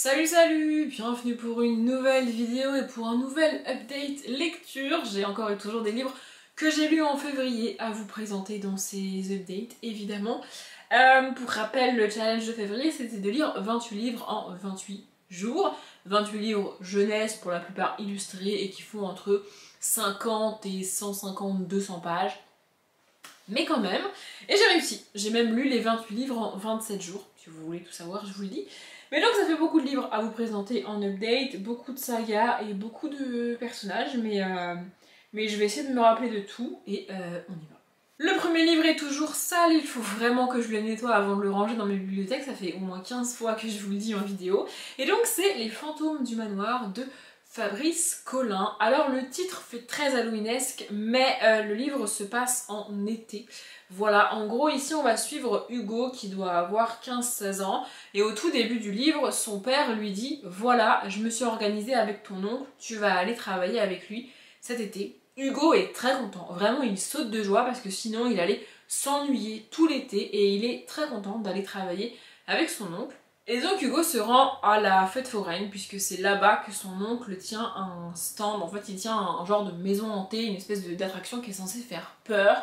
Salut, bienvenue pour une nouvelle vidéo et pour un nouvel update lecture. J'ai encore et toujours des livres que j'ai lus en février à vous présenter dans ces updates, évidemment. Pour rappel, le challenge de février, c'était de lire 28 livres en 28 jours. 28 livres jeunesse, pour la plupart illustrés, et qui font entre 50 et 150, 200 pages. Mais quand même, et j'ai réussi. J'ai même lu les 28 livres en 27 jours. Si vous voulez tout savoir, je vous le dis. Mais donc ça fait beaucoup de livres à vous présenter en update, beaucoup de sagas et beaucoup de personnages, mais je vais essayer de me rappeler de tout et on y va. Le premier livre est toujours sale, il faut vraiment que je le nettoie avant de le ranger dans mes bibliothèques, ça fait au moins 15 fois que je vous le dis en vidéo. Et donc c'est Les Fantômes du Manoir de Fabrice Collin. Alors le titre fait très halloweenesque, mais le livre se passe en été. Voilà, en gros ici on va suivre Hugo qui doit avoir 15-16 ans et au tout début du livre, son père lui dit « Voilà, je me suis organisée avec ton oncle, tu vas aller travailler avec lui cet été. » Hugo est très content, vraiment il saute de joie parce que sinon il allait s'ennuyer tout l'été et il est très content d'aller travailler avec son oncle. Et donc Hugo se rend à la fête foraine puisque c'est là-bas que son oncle tient un stand, en fait il tient un genre de maison hantée, une espèce d'attraction qui est censée faire peur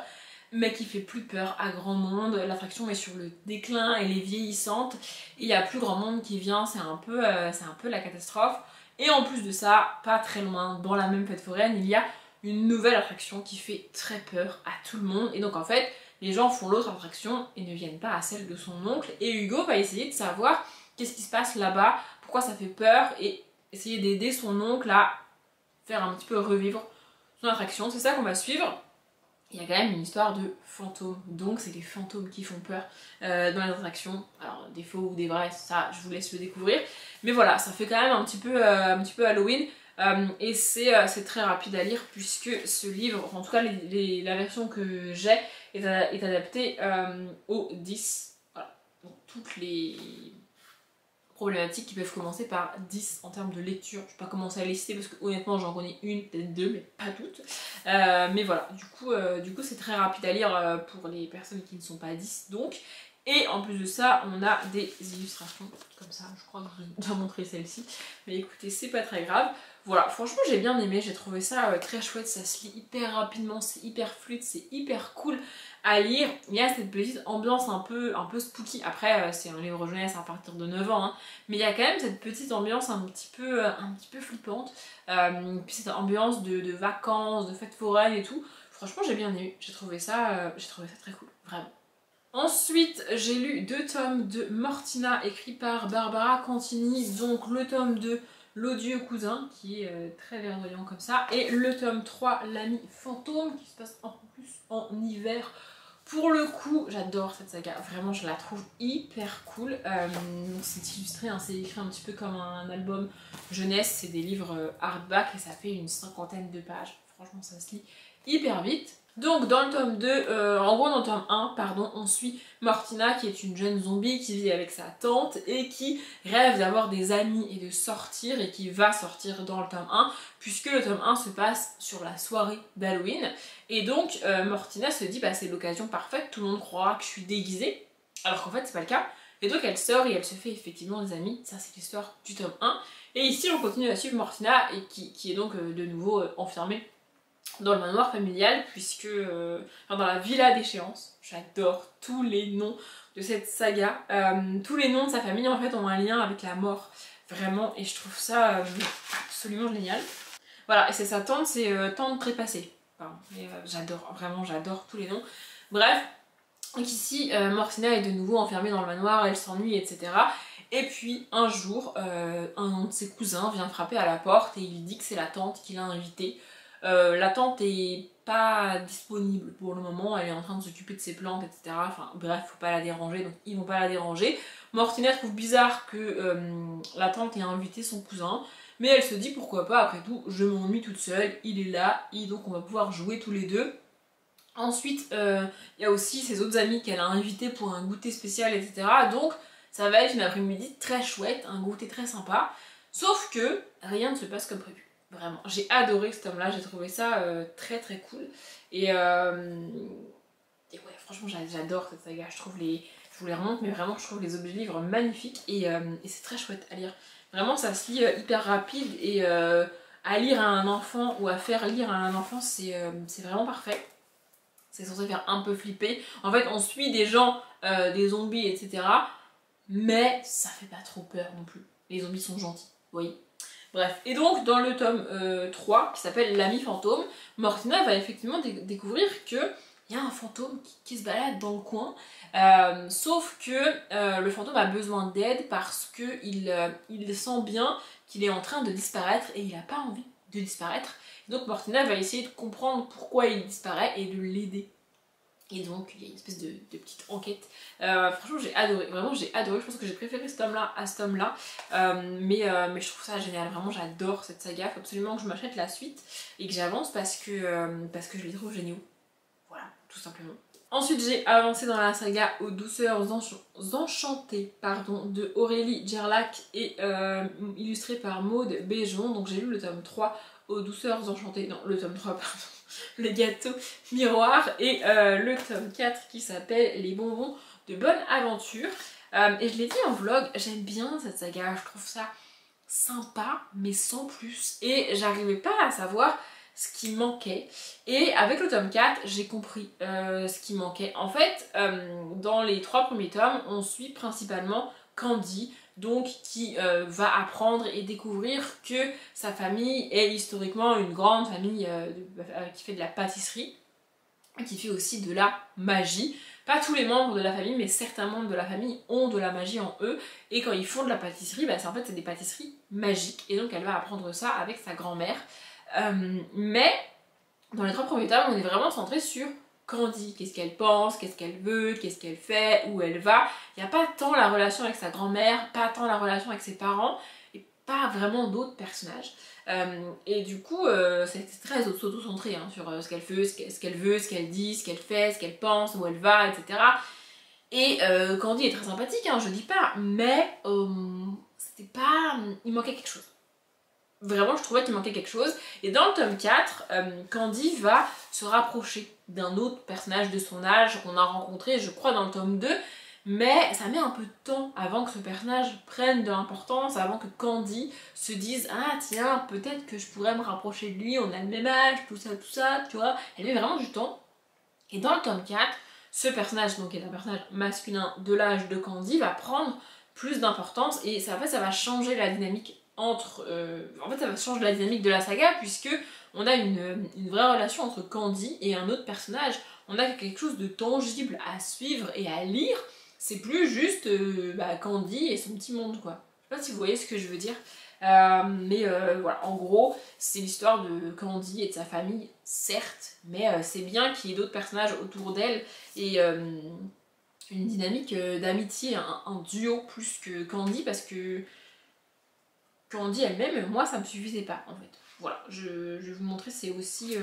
mais qui fait plus peur à grand monde. L'attraction est sur le déclin, elle est vieillissante, il y a plus grand monde qui vient, c'est un peu la catastrophe. Et en plus de ça, pas très loin, dans la même fête foraine, il y a une nouvelle attraction qui fait très peur à tout le monde. Et donc en fait, les gens font l'autre attraction et ne viennent pas à celle de son oncle. Et Hugo va essayer de savoir qu'est-ce qui se passe là-bas, pourquoi ça fait peur, et essayer d'aider son oncle à faire un petit peu revivre son attraction. C'est ça qu'on va suivre. Il y a quand même une histoire de fantômes, donc c'est les fantômes qui font peur dans les attractions. Alors des faux ou des vrais, ça je vous laisse le découvrir. Mais voilà, ça fait quand même un petit peu Halloween. Et c'est très rapide à lire puisque ce livre, en tout cas la version que j'ai est adaptée au 10. Voilà, donc toutes les problématiques qui peuvent commencer par 10 en termes de lecture. Je ne vais pas commencer à les citer parce que honnêtement j'en connais une, peut-être deux, mais pas toutes. Mais voilà, du coup c'est très rapide à lire pour les personnes qui ne sont pas 10 donc. Et en plus de ça, on a des illustrations comme ça, je crois que je vous ai déjà montré celle-ci. Mais écoutez, c'est pas très grave. Voilà, franchement j'ai bien aimé, j'ai trouvé ça très chouette, ça se lit hyper rapidement, c'est hyper fluide, c'est hyper cool à lire. Il y a cette petite ambiance un peu spooky, après c'est un livre jeunesse à partir de 9 ans, hein. Mais il y a quand même cette petite ambiance un petit peu flippante, puis cette ambiance de vacances, de fêtes foraines et tout. Franchement j'ai bien aimé, j'ai trouvé ça très cool, vraiment. Ensuite, j'ai lu 2 tomes de Mortina écrits par Barbara Cantini, donc le tome 2, L'odieux cousin, qui est très verdoyant comme ça, et le tome 3, L'ami fantôme, qui se passe un peu plus en hiver. Pour le coup, j'adore cette saga, vraiment je la trouve hyper cool. C'est illustré, hein, c'est écrit un petit peu comme un album jeunesse, c'est des livres hardback et ça fait une 50aine de pages. Franchement ça se lit hyper vite. Donc dans le tome 2, en gros dans le tome 1, pardon, on suit Mortina qui est une jeune zombie qui vit avec sa tante et qui rêve d'avoir des amis et de sortir et qui va sortir dans le tome 1 puisque le tome 1 se passe sur la soirée d'Halloween et donc Mortina se dit bah c'est l'occasion parfaite, tout le monde croira que je suis déguisée alors qu'en fait c'est pas le cas et donc elle sort et elle se fait effectivement des amis, ça c'est l'histoire du tome 1 et ici on continue à suivre Mortina et qui est donc de nouveau enfermée dans le manoir familial puisque dans la villa d'échéance, j'adore tous les noms de cette saga, tous les noms de sa famille en fait ont un lien avec la mort vraiment et je trouve ça absolument génial. Voilà, et c'est sa tante, c'est tante trépassée, j'adore, vraiment j'adore tous les noms. Bref, donc ici Mortina est de nouveau enfermée dans le manoir, elle s'ennuie etc. Et puis un jour, un de ses cousins vient frapper à la porte et il dit que c'est la tante qui l'a invité. La tante est pas disponible pour le moment, elle est en train de s'occuper de ses plantes, etc. Enfin bref, faut pas la déranger, donc ils vont pas la déranger. Mortina trouve bizarre que la tante ait invité son cousin, mais elle se dit pourquoi pas, après tout, je m'ennuie toute seule, il est là, et donc on va pouvoir jouer tous les deux. Ensuite, il y a aussi ses autres amis qu'elle a invités pour un goûter spécial, etc. Donc ça va être une après-midi très chouette, un goûter très sympa, sauf que rien ne se passe comme prévu. Vraiment, j'ai adoré ce tome-là, j'ai trouvé ça très cool. Et ouais, franchement, j'adore cette saga. Je vous les remonte, mais vraiment, je trouve les objets livres magnifiques et c'est très chouette à lire. Vraiment ça se lit hyper rapide et à lire à un enfant ou à faire lire à un enfant c'est vraiment parfait. C'est censé faire un peu flipper. En fait on suit des gens, des zombies etc. Mais ça fait pas trop peur non plus. Les zombies sont gentils, vous voyez. Bref, et donc dans le tome 3 qui s'appelle L'ami fantôme, Mortina va effectivement découvrir que il y a un fantôme qui se balade dans le coin, sauf que le fantôme a besoin d'aide parce que il sent bien qu'il est en train de disparaître et il n'a pas envie de disparaître. Donc Mortina va essayer de comprendre pourquoi il disparaît et de l'aider. Et donc il y a une espèce de petite enquête. Franchement j'ai adoré, vraiment j'ai adoré, je pense que j'ai préféré ce tome-là à ce tome-là. Mais je trouve ça génial, vraiment j'adore cette saga, il faut absolument que je m'achète la suite et que j'avance parce que je les trouve géniaux. Voilà, tout simplement. Ensuite j'ai avancé dans la saga aux douceurs enchantées de Aurélie Gerlach et illustrée par Maude Béjon. Donc j'ai lu le tome 3 aux douceurs enchantées, non le tome 3 pardon. Le gâteau miroir et le tome 4 qui s'appelle Les bonbons de bonne aventure. Et je l'ai dit en vlog, j'aime bien cette saga, je trouve ça sympa mais sans plus. Et j'arrivais pas à savoir ce qui manquait. Et avec le tome 4, j'ai compris ce qui manquait. En fait, dans les 3 premiers tomes, on suit principalement Candy, donc qui va apprendre et découvrir que sa famille est historiquement une grande famille qui fait de la pâtisserie, qui fait aussi de la magie. Pas tous les membres de la famille, mais certains membres de la famille ont de la magie en eux, et quand ils font de la pâtisserie, bah, en fait c'est des pâtisseries magiques, et donc elle va apprendre ça avec sa grand-mère. Mais dans les 3 premiers tomes, on est vraiment centré sur Candy, qu'est-ce qu'elle pense, qu'est-ce qu'elle veut, qu'est-ce qu'elle fait, où elle va. Il n'y a pas tant la relation avec sa grand-mère, pas tant la relation avec ses parents, et pas vraiment d'autres personnages. Et du coup, c'est très auto-centré hein, sur ce qu'elle veut, ce qu'elle dit, ce qu'elle fait, ce qu'elle pense, où elle va, etc. Et Candy est très sympathique, hein, je dis pas, mais c'était pas... il manquait quelque chose. Vraiment, je trouvais qu'il manquait quelque chose. Et dans le tome 4, Candy va se rapprocher d'un autre personnage de son âge qu'on a rencontré, je crois, dans le tome 2. Mais ça met un peu de temps avant que ce personnage prenne de l'importance, avant que Candy se dise « Ah tiens, peut-être que je pourrais me rapprocher de lui, on a le même âge, tout ça, tu vois. » Elle met vraiment du temps. Et dans le tome 4, ce personnage, donc qui est un personnage masculin de l'âge de Candy, va prendre plus d'importance et ça, en fait, ça va changer la dynamique en fait ça va changer la dynamique de la saga puisque on a une vraie relation entre Candy et un autre personnage. On a quelque chose de tangible à suivre et à lire. C'est plus juste Candy et son petit monde quoi. Je sais pas si vous voyez ce que je veux dire. Mais voilà, en gros, c'est l'histoire de Candy et de sa famille, certes, mais c'est bien qu'il y ait d'autres personnages autour d'elle et une dynamique d'amitié, un duo plus que Candy parce que Candy elle-même, moi ça me suffisait pas en fait. Voilà, je vais vous montrer, c'est aussi,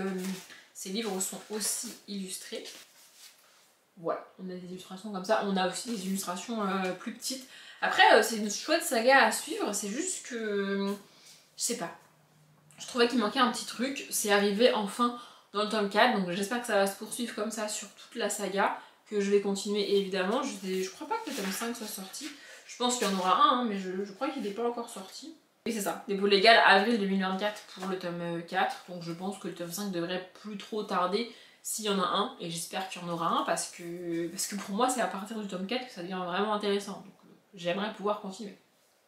ces livres sont aussi illustrés. Voilà, on a des illustrations comme ça, on a aussi des illustrations plus petites. Après, c'est une chouette saga à suivre, c'est juste que, je sais pas, je trouvais qu'il manquait un petit truc, c'est arrivé enfin dans le tome 4, donc j'espère que ça va se poursuivre comme ça sur toute la saga, que je vais continuer évidemment. Je crois pas que le tome 5 soit sorti, je pense qu'il y en aura un, hein, mais je crois qu'il n'est pas encore sorti. Et c'est ça, dépôt légal avril 2024 pour le tome 4, donc je pense que le tome 5 devrait plus trop tarder s'il y en a un, et j'espère qu'il y en aura un parce que pour moi c'est à partir du tome 4 que ça devient vraiment intéressant, donc j'aimerais pouvoir continuer.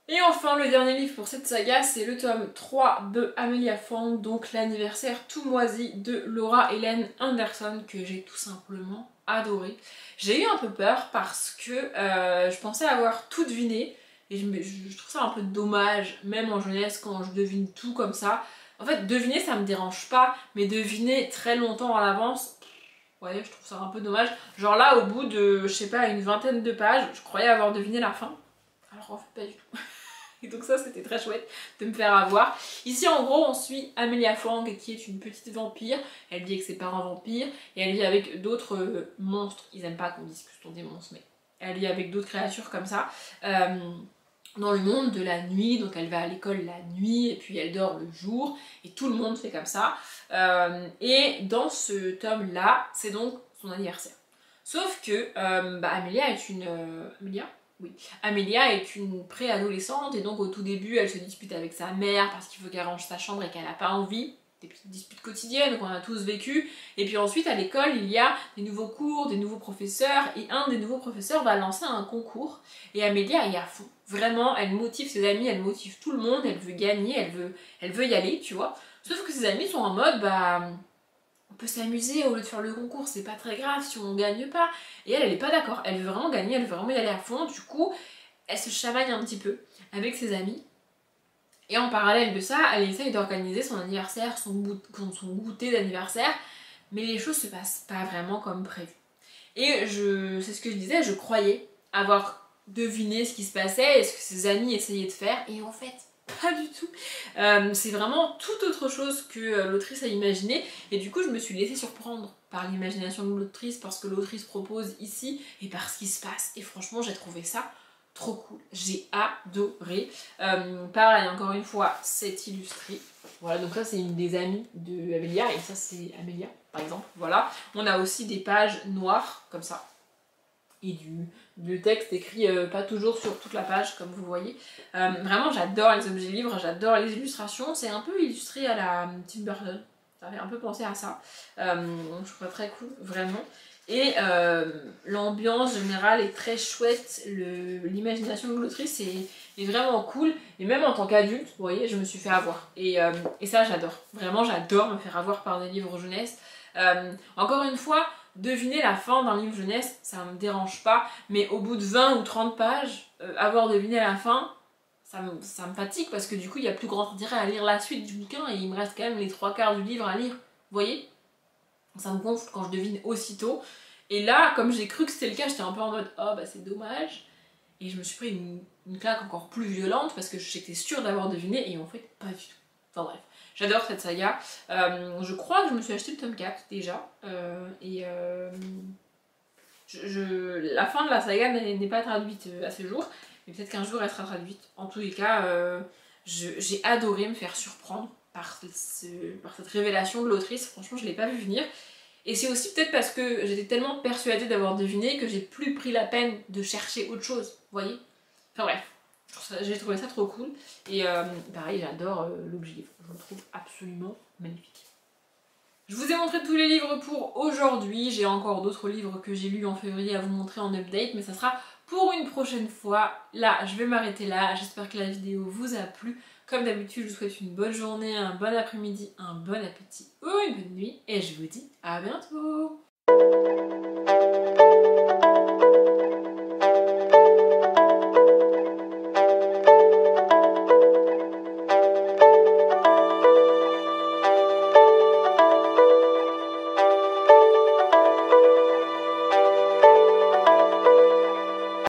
Et enfin le dernier livre pour cette saga c'est le tome 3 de Amelia Fong, donc l'anniversaire tout moisi de Laura Hélène Anderson que j'ai tout simplement adoré. J'ai eu un peu peur parce que je pensais avoir tout deviné. Et je trouve ça un peu dommage, même en jeunesse, quand je devine tout comme ça. En fait, deviner, ça me dérange pas, mais deviner très longtemps à l'avance, ouais, je trouve ça un peu dommage. Genre là, au bout de, je sais pas, une vingtaine de pages, je croyais avoir deviné la fin. Alors en fait, pas du tout. Et donc ça, c'était très chouette de me faire avoir. Ici, en gros, on suit Amelia Fong, qui est une petite vampire. Elle vit avec ses parents vampires, et elle vit avec d'autres monstres. Ils aiment pas qu'on dise que ce sont des monstres, mais elle vit avec d'autres créatures comme ça. Dans le monde de la nuit, donc elle va à l'école la nuit et puis elle dort le jour et tout le monde fait comme ça. Et dans ce tome là, c'est donc son anniversaire. Sauf que Amelia est une... Amelia Oui. Amélia est une préadolescente et donc au tout début elle se dispute avec sa mère parce qu'il faut qu'elle range sa chambre et qu'elle n'a pas envie. Des petites disputes quotidiennes qu'on a tous vécues. Et puis ensuite à l'école il y a des nouveaux cours, des nouveaux professeurs et un des nouveaux professeurs va lancer un concours et Amélia est à fond. Vraiment elle motive ses amis, elle motive tout le monde, elle veut gagner, elle veut y aller tu vois. Sauf que ses amis sont en mode bah on peut s'amuser au lieu de faire le concours, c'est pas très grave si on gagne pas. Et elle est pas d'accord, elle veut vraiment gagner, elle veut vraiment y aller à fond, du coup, elle se chamaille un petit peu avec ses amis. Et en parallèle de ça, elle essaye d'organiser son anniversaire, son goûter d'anniversaire, mais les choses se passent pas vraiment comme prévu. Et c'est ce que je disais, je croyais avoir deviné ce qui se passait et ce que ses amis essayaient de faire, et en fait, pas du tout. C'est vraiment tout autre chose que l'autrice a imaginé, et du coup je me suis laissée surprendre par l'imagination de l'autrice, parce que l'autrice propose ici, et par ce qui se passe, et franchement j'ai trouvé ça trop cool, j'ai adoré. Pareil, encore une fois, c'est illustré. Voilà, donc ça c'est une des amies de Amélia, et ça c'est Amélia, par exemple. Voilà, on a aussi des pages noires, comme ça, et du texte écrit pas toujours sur toute la page, comme vous voyez. Vraiment, j'adore les objets livres, j'adore les illustrations. C'est un peu illustré à la Tim Burton, ça fait un peu penser à ça. Je trouve ça très cool, vraiment. Et l'ambiance générale est très chouette, l'imagination de l'autrice est vraiment cool. Et même en tant qu'adulte, vous voyez, je me suis fait avoir. Et ça, j'adore. Vraiment, j'adore me faire avoir par des livres jeunesse. Encore une fois, deviner la fin d'un livre jeunesse, ça me dérange pas. Mais au bout de 20 ou 30 pages, avoir deviné la fin, ça me fatigue parce que du coup, il y a plus grand intérêt à lire la suite du bouquin et il me reste quand même les 3/4 du livre à lire. Vous voyez ? Ça me gonfle quand je devine aussitôt. Et là, comme j'ai cru que c'était le cas, j'étais un peu en mode oh bah c'est dommage. Et je me suis pris une claque encore plus violente parce que j'étais sûre d'avoir deviné et en fait pas du tout. Enfin bref, j'adore cette saga. Je crois que je me suis acheté le tome 4 déjà. La fin de la saga n'est pas traduite à ce jour, mais peut-être qu'un jour elle sera traduite. En tous les cas, j'ai adoré me faire surprendre par cette révélation de l'autrice. Franchement, je l'ai pas vu venir. Et c'est aussi peut-être parce que j'étais tellement persuadée d'avoir deviné que j'ai plus pris la peine de chercher autre chose, vous voyez. Enfin bref, j'ai trouvé ça trop cool. Et pareil, j'adore l'objet livre, je le trouve absolument magnifique. Je vous ai montré tous les livres pour aujourd'hui, j'ai encore d'autres livres que j'ai lus en février à vous montrer en update, mais ça sera pour une prochaine fois. Là, je vais m'arrêter là, j'espère que la vidéo vous a plu. Comme d'habitude, je vous souhaite une bonne journée, un bon après-midi, un bon appétit ou une bonne nuit, et je vous dis à bientôt.